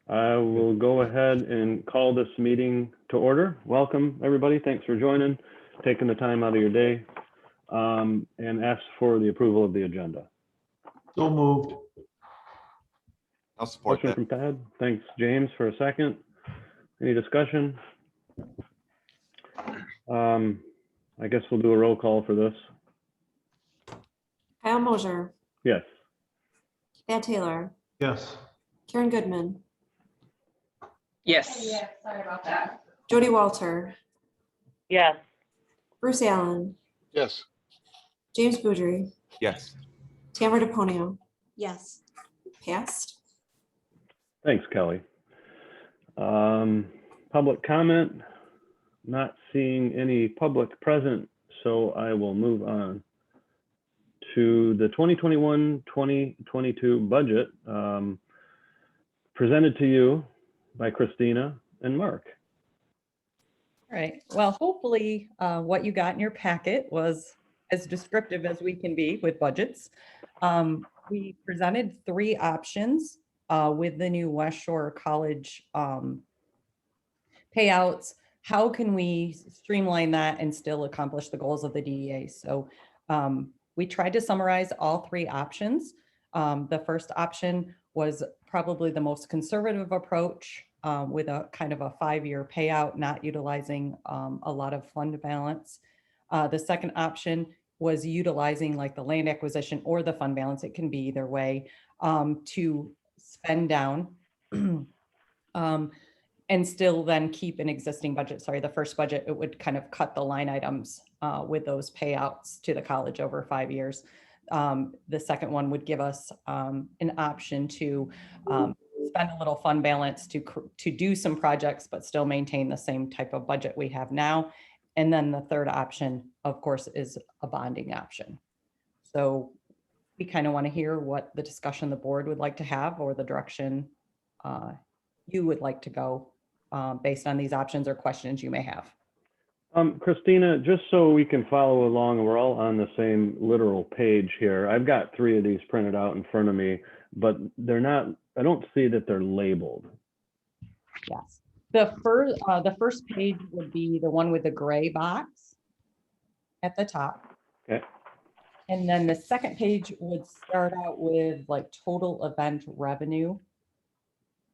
I will go ahead and call this meeting to order. Welcome, everybody. Thanks for joining, taking the time out of your day, and ask for the approval of the agenda. So moved. I'll support Motion that. from Tad. Thanks, James, for a second. Any discussion? I guess we'll do a roll call for this. Kyle Mosier, Yes. Thad Taylor, Yes. Karen Goodman, Yes. Yeah, sorry about that. Jody Walter, Yes. Bruce Allen, Yes. James Boudry, Yes. Tamara DePonio, Yes. passed. Thanks, Kelly. Public comment, not seeing any public present, so I will move on to the 2021-2022 budget presented to you by Christina and Mark. All right. Well, hopefully what you got in your packet was as descriptive as we can be with budgets. We presented three options with the new West Shore College payouts. How can we streamline that and still accomplish the goals of the DDA? So we tried to summarize all three options. The first option was probably the most conservative approach with a kind of a 5-year payout, not utilizing a lot of fund balance. The second option was utilizing like the land acquisition or the fund balance, it can be either way, to spend down and still then keep an existing budget. Sorry, the first budget, it would kind of cut the line items with those payouts to the college over 5 years. The second one would give us an option to spend a little fund balance to do some projects, but still maintain the same type of budget we have now. And then the third option, of course, is a bonding option. So we kind of want to hear what the discussion the board would like to have or the direction you would like to go based on these options or questions you may have. Christina, just so we can follow along, we're all on the same literal page here. I've got 3 of these printed out in front of me, but they're not, I don't see that they're labeled. Yes. The first page would be the one with the gray box at the top. Okay. And then the second page would start out with like total event revenue.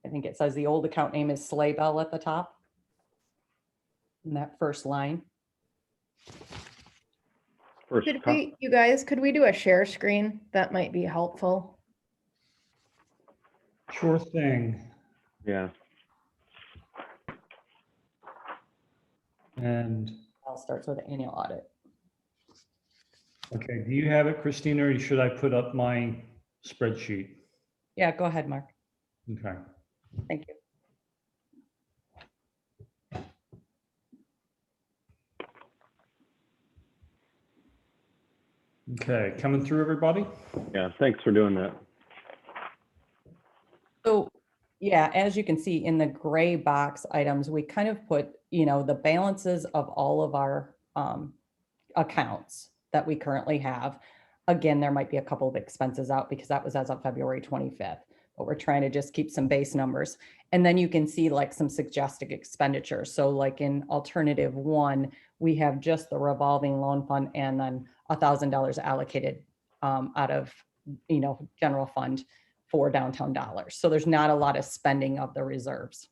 I think it says the old account name is Sleigh Bell at the top. In that first line. You guys, could we do a share screen? That might be helpful. Sure thing. Yeah. And, I'll start with the annual audit. okay, do you have it, Christina, or should I put up my spreadsheet? Yeah, go ahead, Mark. Okay. Thank you. Okay, coming through, everybody? Yeah, thanks for doing that. So, yeah, as you can see in the gray box items, we kind of put, you know, the balances of all of our accounts that we currently have. Again, there might be a couple of expenses out because that was as of February 25th, but we're trying to just keep some base numbers. And then you can see like some suggested expenditures. So like in alternative 1, we have just the revolving loan fund and then $1,000 allocated out of, you know, general fund for downtown dollars. So there's not a lot of spending of the reserves.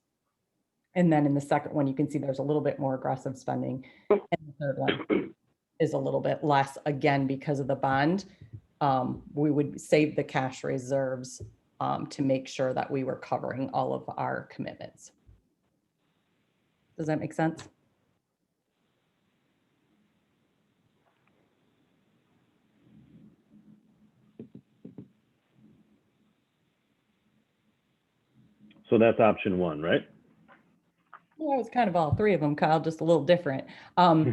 And then in the second one, you can see there's a little bit more aggressive spending. And the third one is a little bit less, again, because of the bond. We would save the cash reserves to make sure that we were covering all of our commitments. Does that make sense? So that's option 1, right? Well, it's kind of all 3 of them, Kyle, just a little different. Well,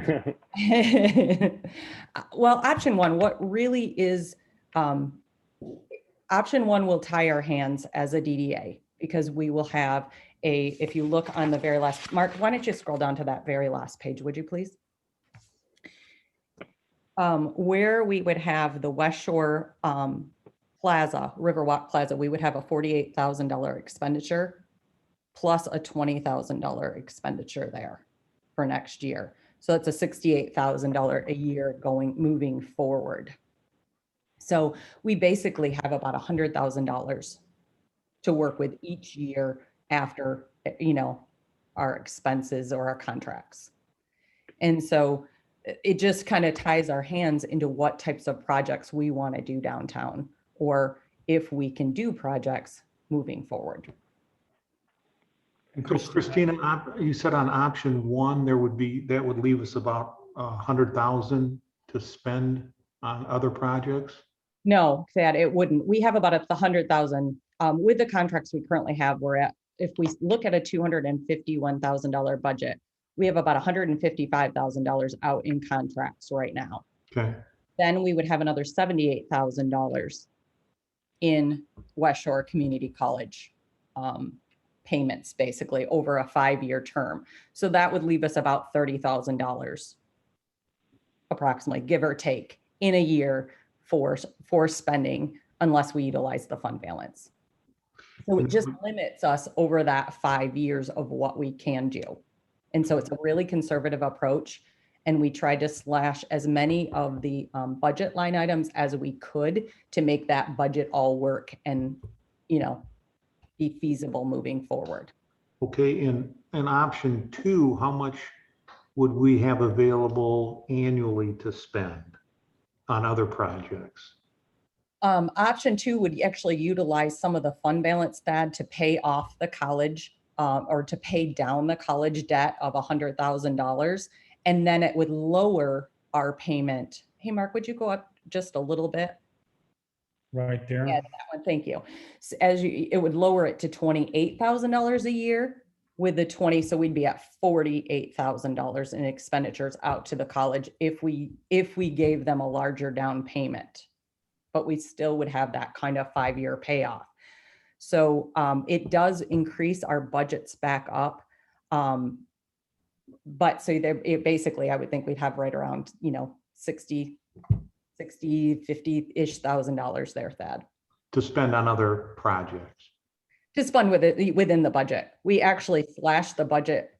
option 1, what really is, option 1 will tie our hands as a DDA because we will have if you look on the very last, Mark, why don't you scroll down to that very last page, would you please? Where we would have the West Shore Plaza, Riverwalk Plaza, we would have a $48,000 expenditure plus a $20,000 expenditure there for next year. So that's a $68,000 a year moving forward. So we basically have about $100,000 to work with each year after, our expenses or our contracts. And so it just kind of ties our hands into what types of projects we want to do downtown, or if we can do projects moving forward. And So Christina, you said on option one, that would leave us about 100,000 to spend on other projects? No, Thad, it wouldn't. We have about 100,000 with the contracts we currently have. We're at, if we look at a $251,000 budget, we have about $155,000 out in contracts right now. Okay. Then we would have another $78,000 in West Shore Community College payments, basically over a 5-year term. So that would leave us about $30,000 approximately, give or take, in a year for spending, unless we utilize the fund balance. So it just limits us over that 5 years of what we can do. And so it's a really conservative approach. And we tried to slash as many of the budget line items as we could to make that budget all work and, be feasible moving forward. Okay, in option two, how much would we have available annually to spend on other projects? Option two would actually utilize some of the fund balance, Thad, to pay off the college or to pay down the college debt of $100,000. And then it would lower our payment. Hey, Mark, would you go up just a little bit? right there. Yeah, that one, thank you. So it would lower it to $28,000 a year with the 20, so we'd be at $48,000 in expenditures out to the college if we gave them a larger down payment, but we still would have that kind of 5-year payoff. So it does increase our budgets back up. But so it basically, I would think we'd have right around, 50-ish thousand dollars there, Thad. To spend on other projects? To spend within the budget. We actually slashed the budget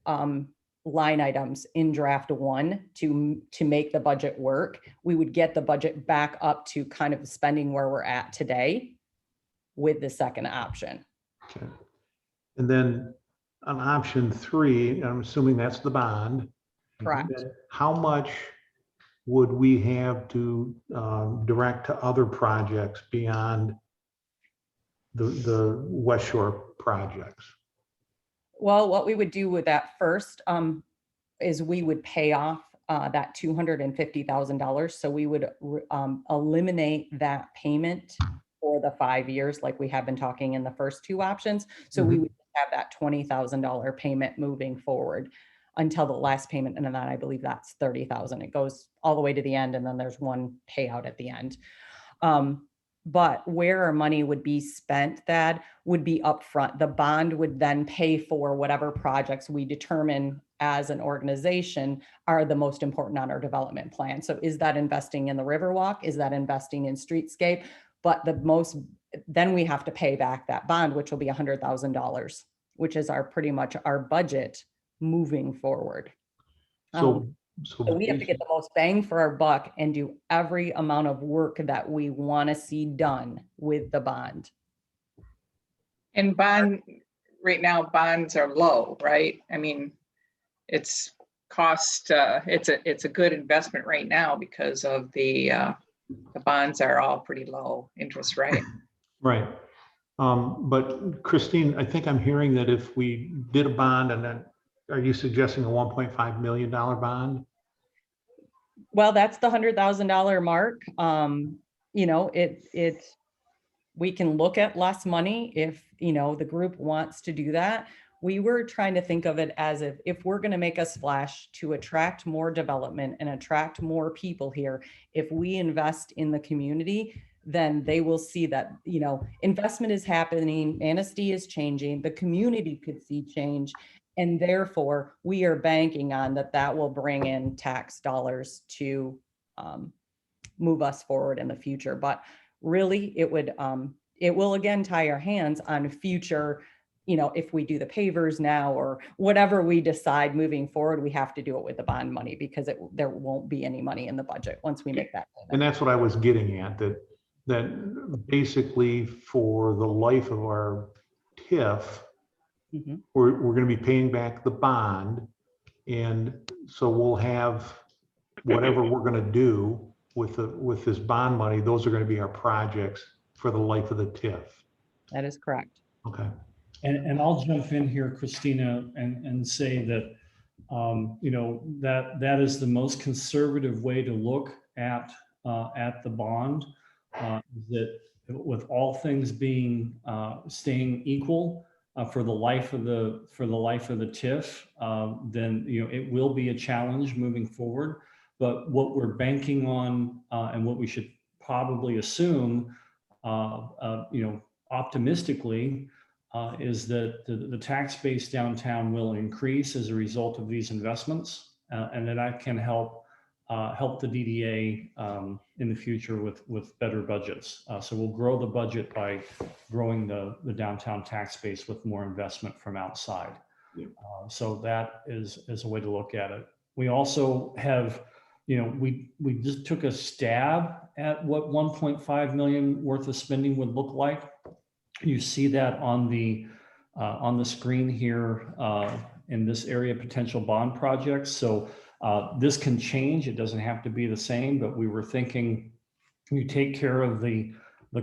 line items in draft one to make the budget work. We would get the budget back up to kind of spending where we're at today with the second option. Okay. And then on option three, I'm assuming that's the bond. Correct. How much would we have to direct to other projects beyond the West Shore projects? Well, what we would do with that first is we would pay off that $250,000. So we would eliminate that payment for the 5 years, like we have been talking in the first two options. So we would have that $20,000 payment moving forward until the last payment. And then I believe that's $30,000. It goes all the way to the end. And then there's one payout at the end. But where our money would be spent, that would be upfront. The bond would then pay for whatever projects we determine as an organization are the most important on our development plan. So is that investing in the Riverwalk? Is that investing in streetscape? But then we have to pay back that bond, which will be $100,000, which is pretty much our budget moving forward. So we have to get the most bang for our buck and do every amount of work that we want to see done with the bond. And right now, bonds are low, right? I mean, it's a good investment right now because of the bonds are all pretty low interest rate. Right. But Christine, I think I'm hearing that if we did a bond, and then are you suggesting a $1.5 million bond? Well, that's the $100,000 mark. We can look at less money if, the group wants to do that. We were trying to think of it as if we're going to make a splash to attract more development and attract more people here, if we invest in the community, then they will see that, investment is happening, Manistee is changing, the community could see change. And therefore, we are banking on that will bring in tax dollars to move us forward in the future. But really, it will again tie our hands on future if we do the pavers now or whatever we decide moving forward, we have to do it with the bond money because there won't be any money in the budget once we make that And payment. that's what I was getting at, that basically for the life of our TIF, Mhm. we're going to be paying back the bond. And so we'll have whatever we're going to do with this bond money, those are going to be our projects for the life of the TIF. That is correct. Okay. And I'll jump in here, Christina, and say that, that is the most conservative way to look at the bond. That with all things being, staying equal for the life of the TIF, then, it will be a challenge moving forward. But what we're banking on and what we should probably assume, optimistically, is that the tax base downtown will increase as a result of these investments, and that can help the DDA in the future with better budgets. So we'll grow the budget by growing the downtown tax base with more investment from outside. Yeah. So that is a way to look at it. We also have, we just took a stab at what 1.5 million worth of spending would look like. You see that on the screen here in this area, potential bond projects. So this can change. It doesn't have to be the same, but we were thinking you take care of the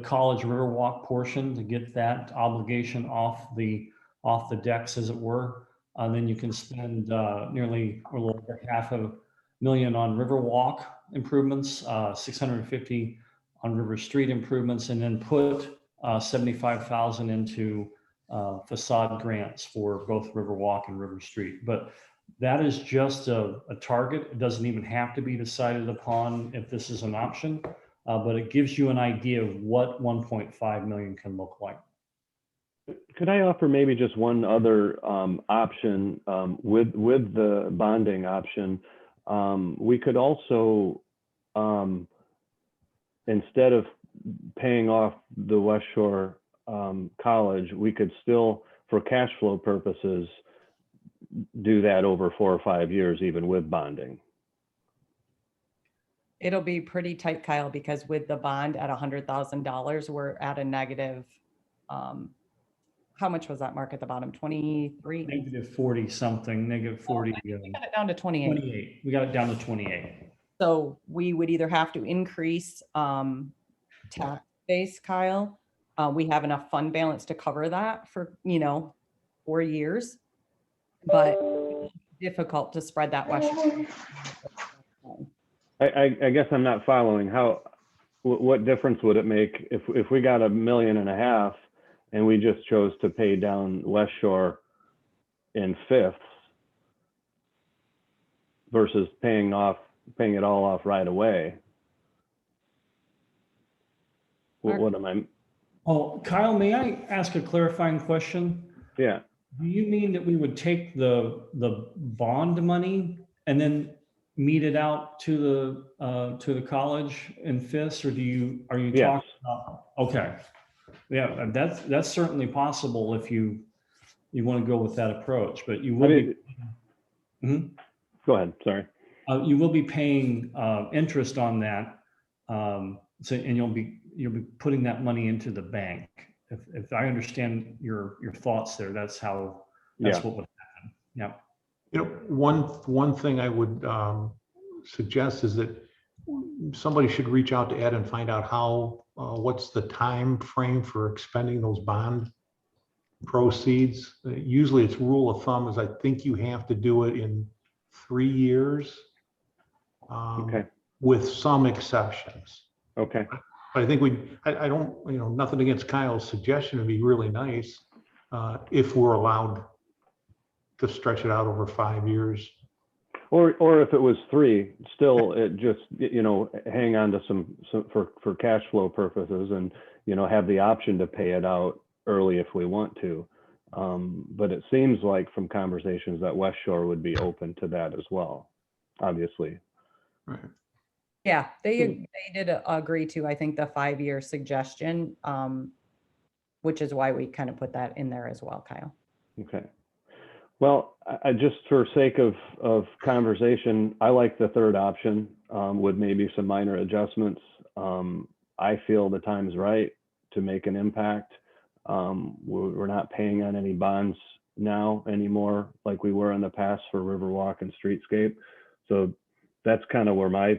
College Riverwalk portion to get that obligation off the decks, as it were. Then you can spend nearly a little over $500,000 on Riverwalk improvements, 650 on River Street improvements, and then put 75,000 into facade grants for both Riverwalk and River Street. But that is just a target. It doesn't even have to be decided upon if this is an option, but it gives you an idea of what 1.5 million can look like. Could I offer maybe just one other option with the bonding option? We could also, instead of paying off the West Shore College, we could still, for cash flow purposes, do that over 4 or 5 years, even with bonding. It'll be pretty tight, Kyle, because with the bond at $100,000, we're at a negative. How much was that mark at the bottom? 23? Negative 40 something, negative 40. We got it down to 28. 28. We got it down to 28. So we would either have to increase tax base, Kyle. We have enough fund balance to cover that for, 4 years, but it's difficult to spread that West. I guess I'm not following what difference would it make if we got $1.5 million and we just chose to pay down West Shore in fifths versus paying it all off right away? What am I? Oh, Kyle, may I ask a clarifying question? Yeah. Do you mean that we would take the bond money and then meet it out to the college in fifths, or are you Yes. talking about? Okay, yeah, that's certainly possible if you want to go with that approach, but you will be. Mhm. Go ahead. Sorry. You will be paying interest on that, and you'll be putting that money into the bank. If I understand your thoughts there, that's what would happen. Yeah. One thing I would suggest is that somebody should reach out to Ed and find out what's the time frame for expending those bond proceeds. Usually it's rule of thumb is I think you have to do it in 3 years. Okay. With some exceptions. Okay. But I think I don't, nothing against Kyle's suggestion. It'd be really nice if we're allowed to stretch it out over 5 years. Or if it was 3, still it just, hang on to some for cash flow purposes and, have the option to pay it out early if we want to. But it seems like from conversations that West Shore would be open to that as well, obviously. Right. Yeah, they did agree to, I think, the 5-year suggestion. which is why we kind of put that in there as well, Kyle. Okay. Well, I just for sake of conversation, I like the third option with maybe some minor adjustments. I feel the time's right to make an impact. We're not paying on any bonds now anymore like we were in the past for Riverwalk and Streetscape. So that's kind of where my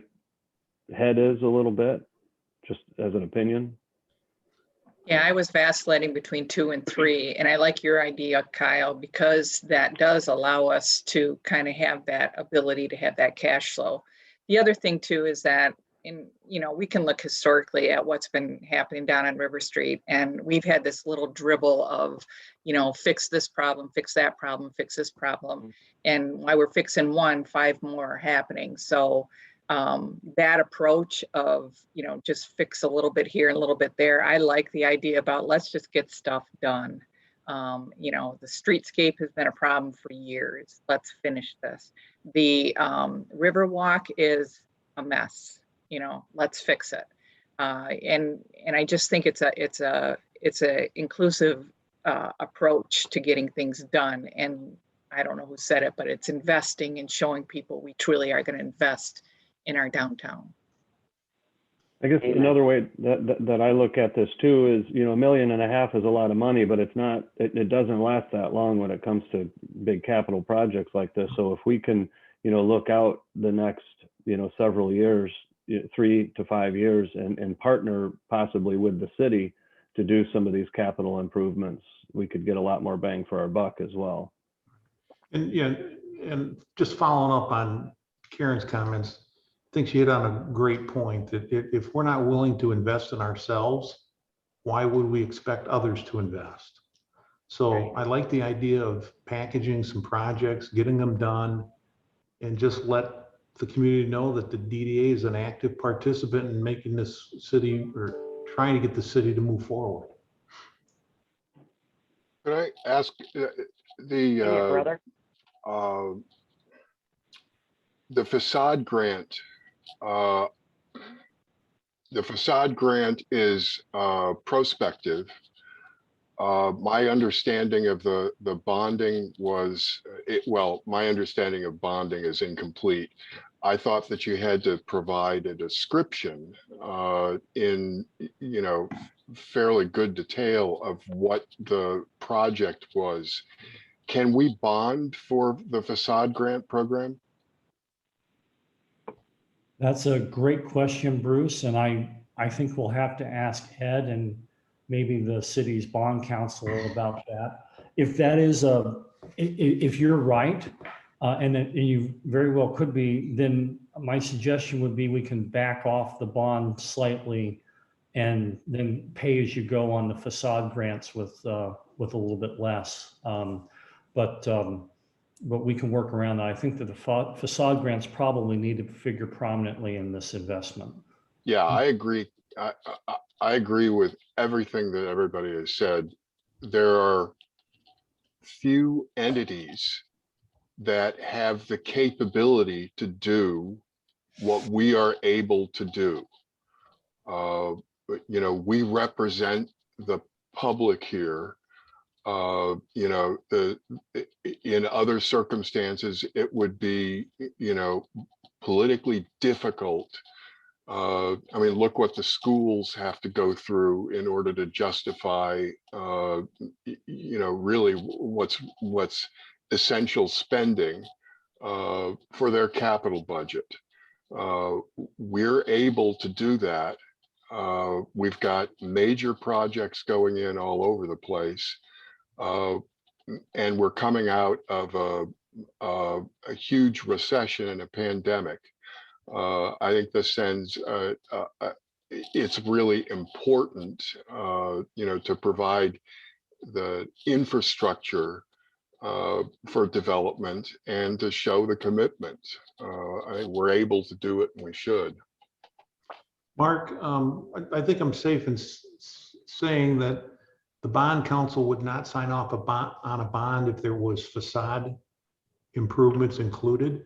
head is a little bit, just as an opinion. Yeah, I was vacillating between 2 and 3, and I like your idea, Kyle, because that does allow us to kind of have that ability to have that cash flow. The other thing too is that we can look historically at what's been happening down on River Street, and we've had this little dribble of, fix this problem, fix that problem, fix this problem. And while we're fixing one, 5 more are happening. So that approach of, just fix a little bit here and a little bit there. I like the idea about let's just get stuff done. The streetscape has been a problem for years. Let's finish this. The Riverwalk is a mess. Let's fix it. And I just think it's a inclusive approach to getting things done. And I don't know who said it, but it's investing and showing people we truly are going to invest in our downtown. I guess another way that I look at this too is, $1.5 million is a lot of money, but it doesn't last that long when it comes to big capital projects like this. So if we can, look out the next, several years, 3 to 5 years, and partner possibly with the city to do some of these capital improvements, we could get a lot more bang for our buck as well. And just following up on Karen's comments, I think she hit on a great point that if we're not willing to invest in ourselves, why would we expect others to invest? So I like the idea of packaging some projects, getting them done, and just let the community know that the DDA is an active participant in making this city, or trying to get the city to move forward. Could I ask the facade grant? The facade grant is prospective. My understanding of the bonding was, my understanding of bonding is incomplete. I thought that you had to provide a description in, fairly good detail of what the project was. Can we bond for the facade grant program? That's a great question, Bruce. And I think we'll have to ask Ed and maybe the city's bond counsel about that. If that is if you're right, and you very well could be, then my suggestion would be we can back off the bond slightly and then pay as you go on the facade grants with a little bit less. But we can work around that. I think that the facade grants probably need to figure prominently in this investment. Yeah, I agree. I agree with everything that everybody has said. There are few entities that have the capability to do what we are able to do. We represent the public here. In other circumstances, it would be, politically difficult. Look what the schools have to go through in order to justify, really what's essential spending for their capital budget. We're able to do that. We've got major projects going in all over the place. And we're coming out of a huge recession and a pandemic. I think this sends, it's really important, to provide the infrastructure for development and to show the commitment. I think we're able to do it, and we should. Mark, I think I'm safe in saying that the bond council would not sign off on a bond if there was facade improvements included.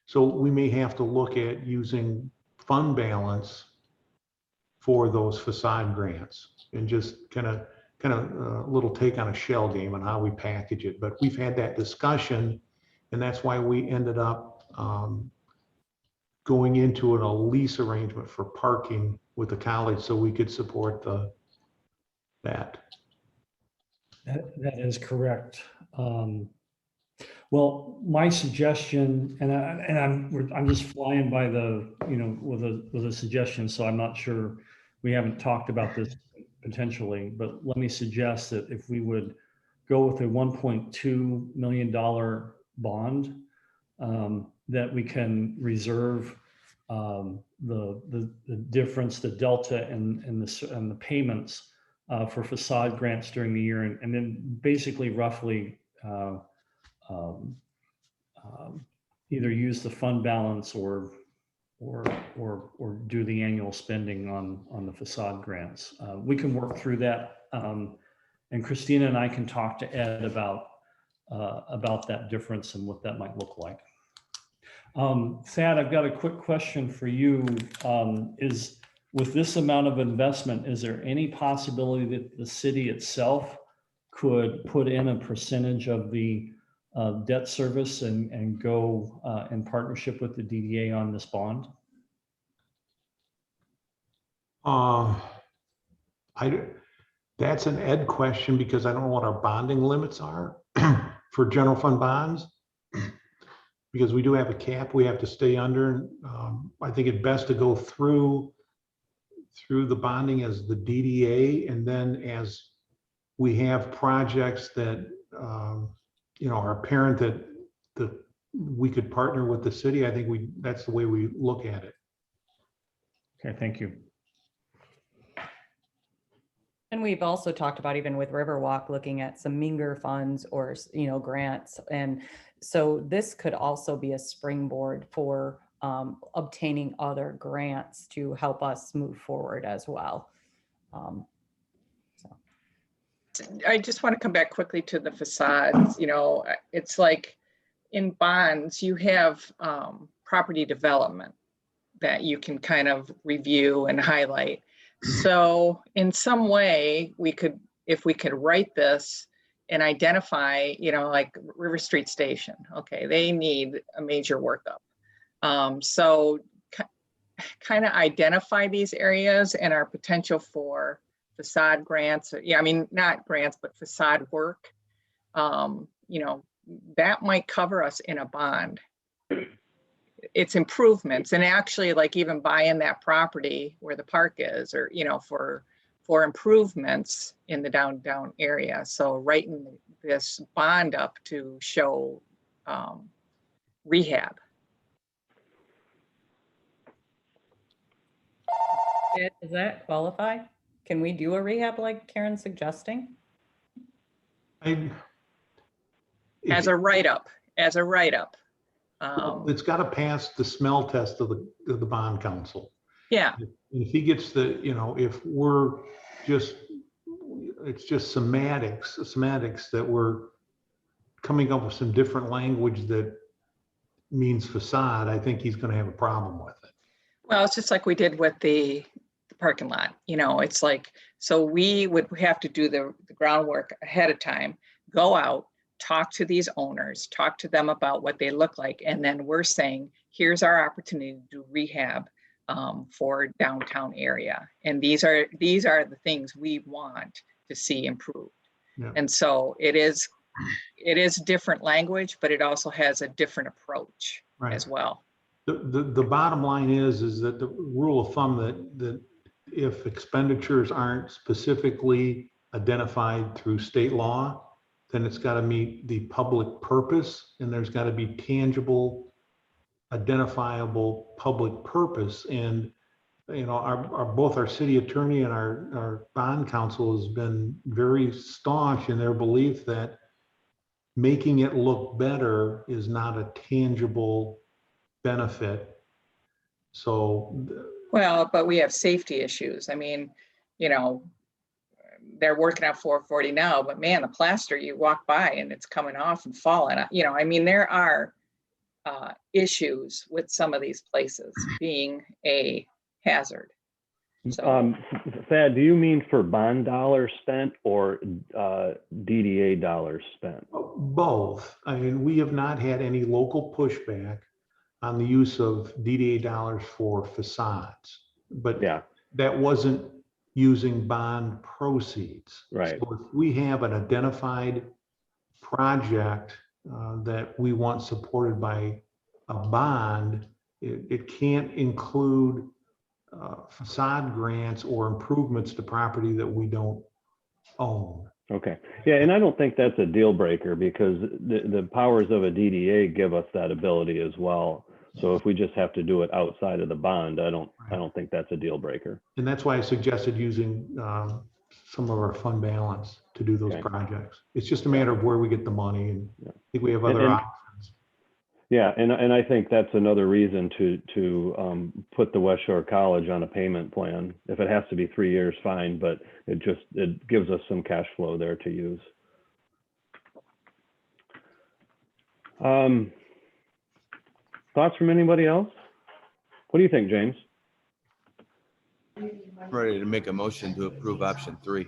So we may have to look at using fund balance for those facade grants and just kind of kind of a little take on a shell game on how we package it. But we've had that discussion, and that's why we ended up going into a lease arrangement for parking with the college so we could support that. That is correct. Well, my suggestion, and I'm just flying by the, with a suggestion, so I'm not sure, we haven't talked about this potentially, but let me suggest that if we would go with a $1.2 million bond, that we can reserve the difference, the delta and the payments for facade grants during the year, and then basically roughly either use the fund balance or do the annual spending on the facade grants. We can work through that, and Christina and I can talk to Ed about that difference and what that might look like. Thad, I've got a quick question for you. Is with this amount of investment, is there any possibility that the city itself could put in a percentage of the debt service and go in partnership with the DDA on this bond? That's an Ed question, because I don't know what our bonding limits are for general fund bonds, because we do have a cap we have to stay under. I think it's best to go through the bonding as the DDA, and then as we have projects that are apparent that we could partner with the city, I think that's the way we look at it. Okay, thank you. And we've also talked about, even with Riverwalk, looking at some Minger funds or, grants. And so this could also be a springboard for obtaining other grants to help us move forward as well. I just want to come back quickly to the facades. It's like in bonds, you have property development that you can kind of review and highlight. So in some way, if we could write this and identify, like River Street Station, okay, they need a major workup. So kind of identify these areas and our potential for facade grants. Yeah, I mean, not grants, but facade work. That might cover us in a bond. It's improvements, and actually, like, even buying that property where the park is, or for improvements in the downtown area. So writing this bond up to show rehab. Does that qualify? Can we do a rehab like Karen's suggesting? As a write-up. It's got to pass the smell test of the bond council. Yeah. And if he gets if we're it's just semantics that we're coming up with some different language that means facade, I think he's going to have a problem with it. Well, it's just like we did with the parking lot. It's like, so we would have to do the groundwork ahead of time, go out, talk to these owners, talk to them about what they look like. And then we're saying, here's our opportunity to do rehab for downtown area. And these are the things we want to see improved. Yeah. And so it is different language, but it also has a different approach as well. The bottom line is that the rule of thumb that if expenditures aren't specifically identified through state law, then it's got to meet the public purpose, and there's got to be tangible, identifiable public purpose. And both our city attorney and our bond counsel has been very staunch in their belief that making it look better is not a tangible benefit. So, well, but we have safety issues. I mean, they're working at 440 now, but man, the plaster, you walk by and it's coming off and falling. I mean, there are issues with some of these places being a hazard. So, Thad, do you mean for bond dollars spent or DDA dollars spent? Both. I mean, we have not had any local pushback on the use of DDA dollars for facades, but Yeah, that wasn't using bond proceeds. right. So if we have an identified project that we want supported by a bond, it can't include facade grants or improvements to property that we don't own. Okay. Yeah, and I don't think that's a deal breaker because the powers of a DDA give us that ability as well. So if we just have to do it outside of the bond, I don't think that's a deal breaker. And that's why I suggested using some of our fund balance to do those Okay. projects. It's just a matter of where we get the money, and Yeah. I think we have other And- options. Yeah, and I think that's another reason to put the West Shore College on a payment plan. If it has to be 3 years, fine, but it gives us some cash flow there to use. Thoughts from anybody else? What do you think, James? I'm ready to make a motion to approve option 3.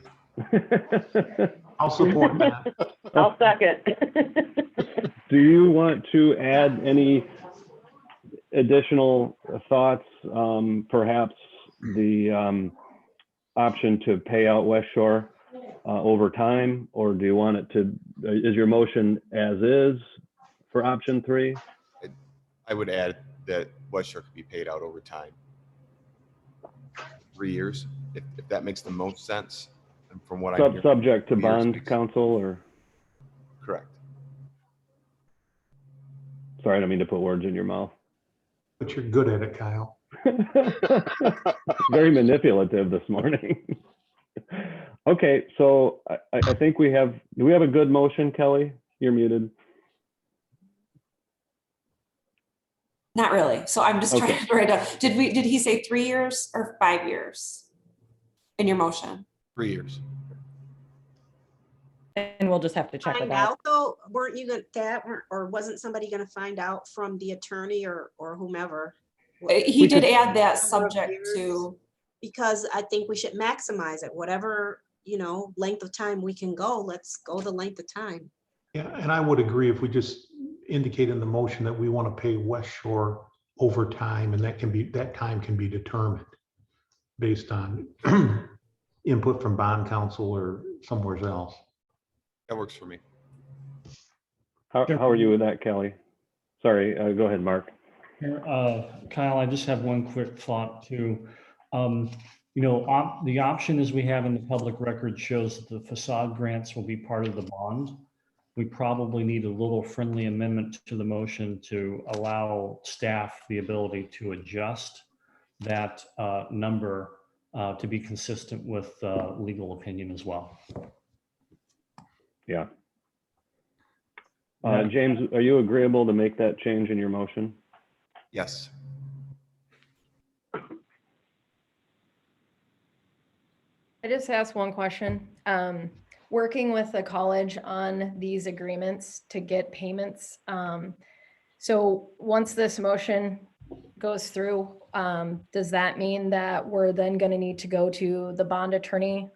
I'll support that. I'll second. Do you want to add any additional thoughts? Perhaps the option to pay out West Shore over time, or do you want it to, is your motion as is for option 3? I would add that West Shore could be paid out over time. 3 years, if that makes the most sense. And from what I hear, Subject to 3 years bond makes- counsel, or? Correct. Sorry, I don't mean to put words in your mouth. But you're good at it, Kyle. Very manipulative this morning. Okay, so I think do we have a good motion, Kelly? You're muted. Not really. So I'm just trying Okay. to write down, did he say 3 years or 5 years in your motion? 3 years. And we'll just have to check Find with that. out though, weren't you gonna, or wasn't somebody gonna find out from the attorney or whomever? He did could- add that Number of subject years. to, Because I think we should maximize it, whatever, length of time we can go, let's go the length of time. Yeah, and I would agree if we just indicate in the motion that we want to pay West Shore over time, and that time can be determined based on input from bond counsel or somewhere else. That works for me. How are you with that, Kelly? Sorry, go ahead, Mark. Kyle, I just have one quick thought too. The option as we have in the public record shows that the facade grants will be part of the bond. We probably need a little friendly amendment to the motion to allow staff the ability to adjust that number to be consistent with legal opinion as well. Yeah. Yeah. James, are you agreeable to make that change in your motion? Yes. I just asked one question. Working with the college on these agreements to get payments. So once this motion goes through, does that mean that we're then going to need to go to the bond attorney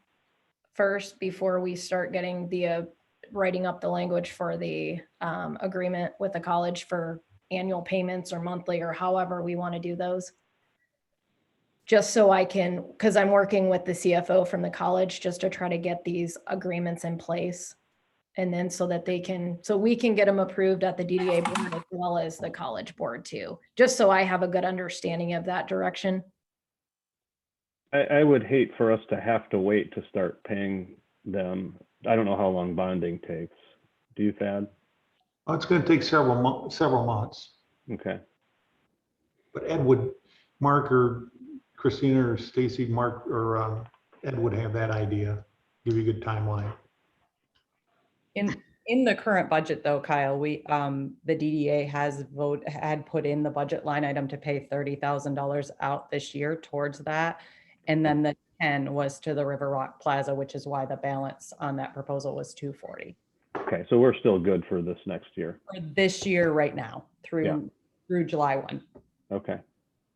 first before we start getting the writing up the language for the agreement with the college for annual payments or monthly or however we want to do those? Just so I can, because I'm working with the CFO from the college just to try to get these agreements in place. And then so that we can get them approved at the DDA board as well as the college board too, just so I have a good understanding of that direction. I would hate for us to have to wait to start paying them. I don't know how long bonding takes. Do you, Thad? Oh, it's going to take several months. Okay. But Ed would, Mark or Christina or Stacy, Mark or Ed would have that idea, give you a good timeline. In the current budget though, Kyle, the DDA had put in the budget line item to pay $30,000 out this year towards that. And then the 10 was to the River Rock Plaza, which is why the balance on that proposal was 240. Okay, so we're still good for this next year. For this year right now through July 1. Okay.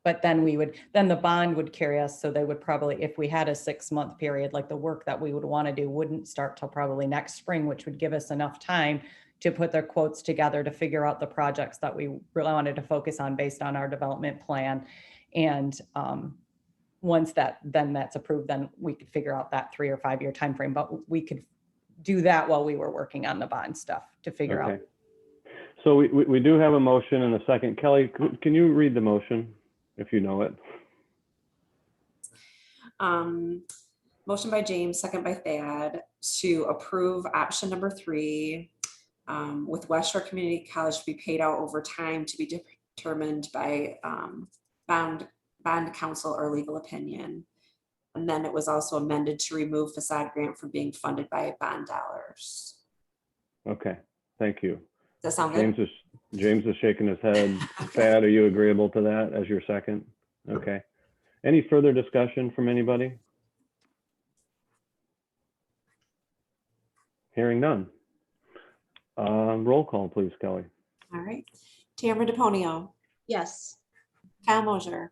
But then then the bond would carry us. So they would probably, if we had a 6-month period, like the work that we would want to do wouldn't start till probably next spring, which would give us enough time to put their quotes together to figure out the projects that we really wanted to focus on based on our development plan. And once that's approved, then we could figure out that 3 or 5 year time frame. But we could do that while we were working on the bond stuff to figure out. So we do have a motion and a second. Kelly, can you read the motion if you know it? Motion by James, second by Thad, to approve option number 3 with West Shore Community College to be paid out over time to be determined by bond counsel or legal opinion. And then it was also amended to remove facade grant from being funded by bond dollars. Okay, thank you. Does that sound good? James is shaking his head. Thad, are you agreeable to that as your second? Okay. Any further discussion from anybody? Hearing none. Roll call, please, Kelly. All right. Tamara DePonio, Yes. Kyle Mosier,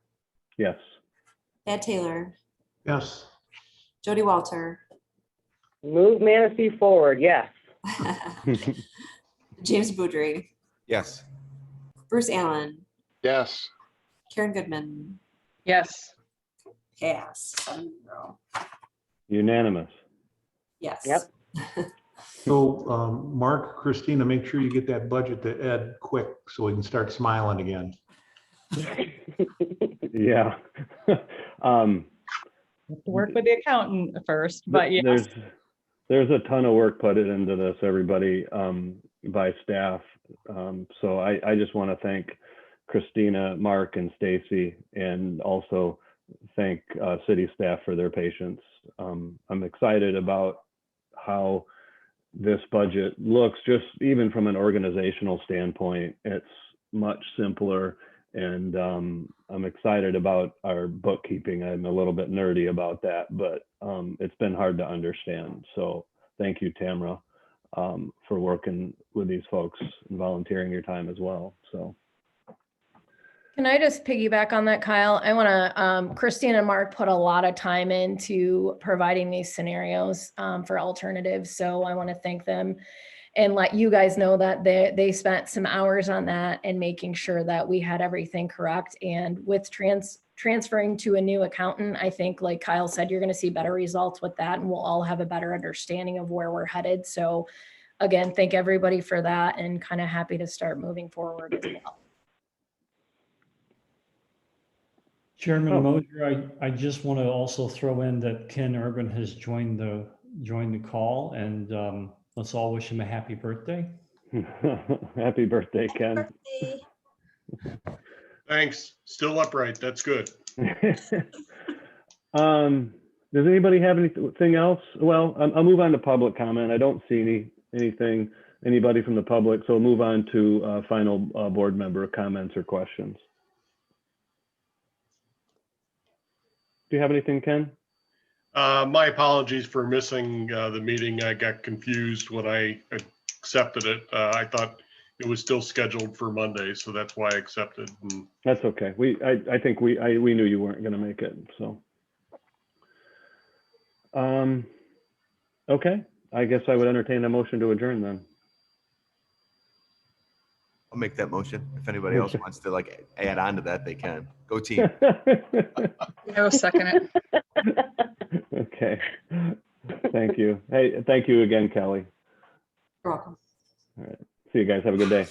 Yes. Thad Taylor, Yes. Jody Walter, Move Manistee forward, yes. James Boudry, Yes. Bruce Allen, Yes. Karen Goodman, Yes. pass 7-0. Unanimous. Yes. Yep. So, Mark, Christina, make sure you get that budget to Ed quick so we can start smiling again. Yeah. Work with the accountant first, but yes. There's a ton of work put into this, everybody, by staff. So I just want to thank Christina, Mark, and Stacy, and also thank city staff for their patience. I'm excited about how this budget looks, just even from an organizational standpoint. It's much simpler, and I'm excited about our bookkeeping. I'm a little bit nerdy about that, but it's been hard to understand. So thank you, Tamara, for working with these folks and volunteering your time as well. So. Can I just piggyback on that, Kyle? I want to, Christine and Mark put a lot of time into providing these scenarios for alternatives. So I want to thank them and let you guys know that they spent some hours on that and making sure that we had everything correct. And with transferring to a new accountant, I think, like Kyle said, you're going to see better results with that, and we'll all have a better understanding of where we're headed. So again, thank everybody for that, and kind of happy to start moving forward as well. Chairman Mosier, I just want to also throw in that Ken Urban has joined the call, and let's all wish him a happy birthday. Happy birthday, Ken. Birthday. Thanks. Still upright. That's good. Does anybody have anything else? Well, I'll move on to public comment. I don't see anybody from the public, so we'll move on to final board member comments or questions. Do you have anything, Ken? My apologies for missing the meeting. I got confused when I accepted it. I thought it was still scheduled for Monday, so that's why I accepted. That's okay. I think we knew you weren't going to make it. So, okay. I guess I would entertain a motion to adjourn then. I'll make that motion. If anybody else wants to add on to that, they can. Go team. I will second it. Okay. Thank you. Hey, thank you again, Kelly. You're welcome. All right. See you guys. Have a good day.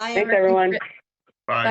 I am. Thanks, everyone. Bye.